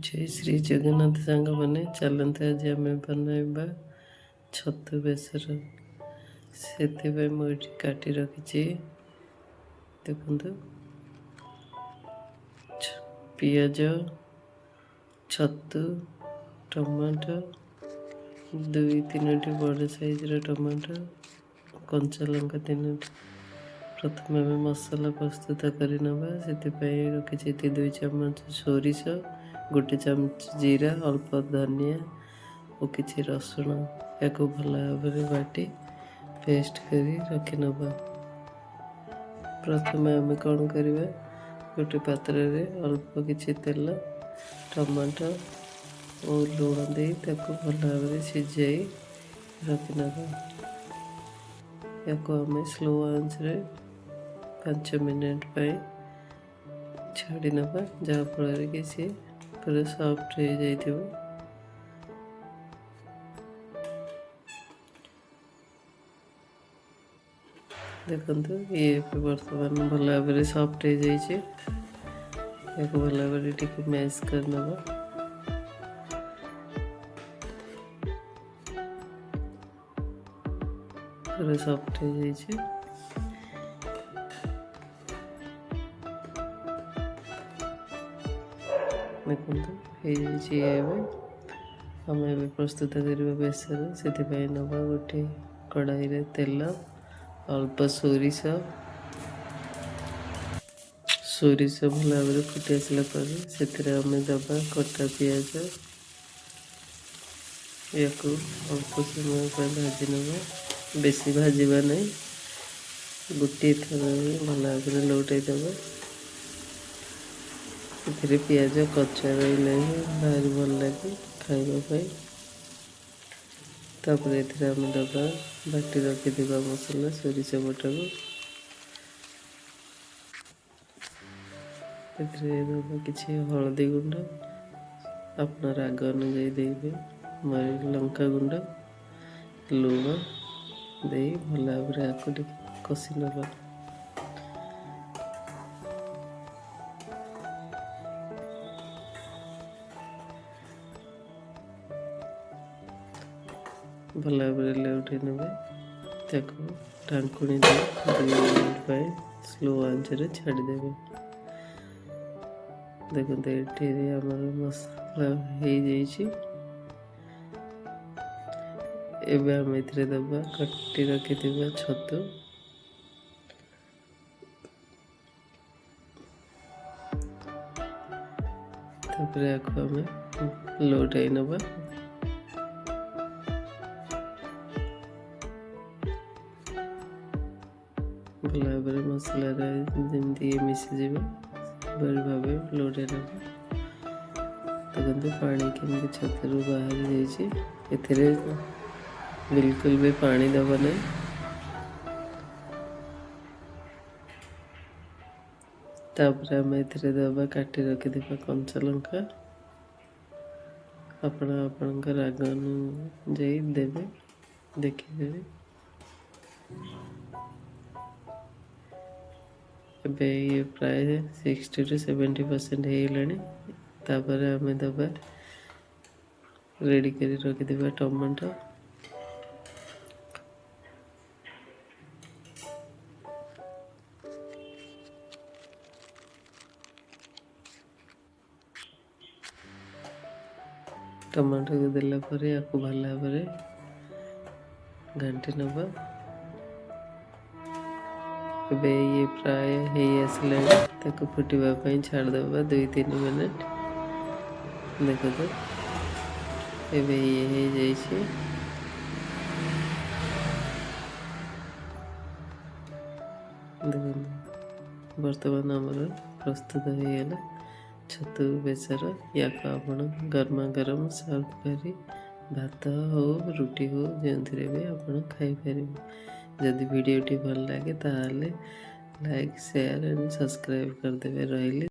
जय श्री जगन्नाथ सांग मैंने चलते आज आम बनवा छतु बेसर से काटी रखी देखु पियाज छतु टमाटो दुई तीन बड़ साइजर टमाटो कंचा लंका 3 प्रथम आम मसला प्रस्तुत करनवा से रखी 2 चम्मच सोरिष गोटे चम्मच जीरा अल्प धनिया और किसी रसुण या भल भाव बाटी पेस्ट करी रखी नवा। प्रथम आम कौन करवा गोटे पात्र रे अल्प किसी तेल टमाटो और लुण दे भल भाव सिझाई रखी नवा। या आम स्लो आंच रे 5 मिनट छाड़ी नवा जहाँफल कि सी पूरा सॉफ्ट हो जाइए। देखु ये बर्तमान भल भाव सॉफ्ट हो जाइए भल भाव मैश कर नवा। पूरा सॉफ्ट हो जाइए। देखते आम ए प्रस्तुत करवा बेसर से नवा गोटे कड़ाई रे तेल अल्प सोरिष भल भाव फुटी आसला से आम दबा कटा पियाज या अल्प समय भाजी नवा बेसी भाजवा नहीं गोटे थर भल भाव लौटाई दबा। एथिरे पियाज कच्चा रही भारी भल लगे खाइबापी। तापर एथिरे आम दबा बाटी रखी मसला सोरिष बटा को एथिरे दबा किसी हलदी गुंड अपना राग अनुजाई देबे मरी लंका गुंड लुण दे भल भाव आपको कषि नवा। भल भाव लौटे ने ढाकुणी 2 मिनट स्लो आंच रे छाड़ीदे। देखते ये आमर मसला हो जाम दबा काटी रखी छतु आम लौटाई नवा। भल भाव मसला जमी मिसीज बड़ी भाव लौटे ना। देखते पानी केमती छतु बाहरी जाइए बिल्कुल भी पानी दबा नहीं। तापर आम ए दबा काटी रखी कंचा लंका आपण राग अनुजाई देवे देखिदेवे। ଏବେ ये प्राय 60 to 70% ହେଇଗଲାଣି। तापर आम दबा रेडी कर रखी टमाटो टमाटो को देला पर आपको भल भाव घाटी नवा। ये प्राय हो आसला फुटवाई छाड़दबा 2-3 मिनट। देख तो ये हो बर्तमान आमर प्रस्तुत हो गला छतु बेसर। या आपण गरमा गरम सर्व करी भात हो रुटी हो जो भी आप खाईपर। जदि वीडियोटी भल लगे ताले लाइक शेयर एंड सब्सक्राइब करदे। रही।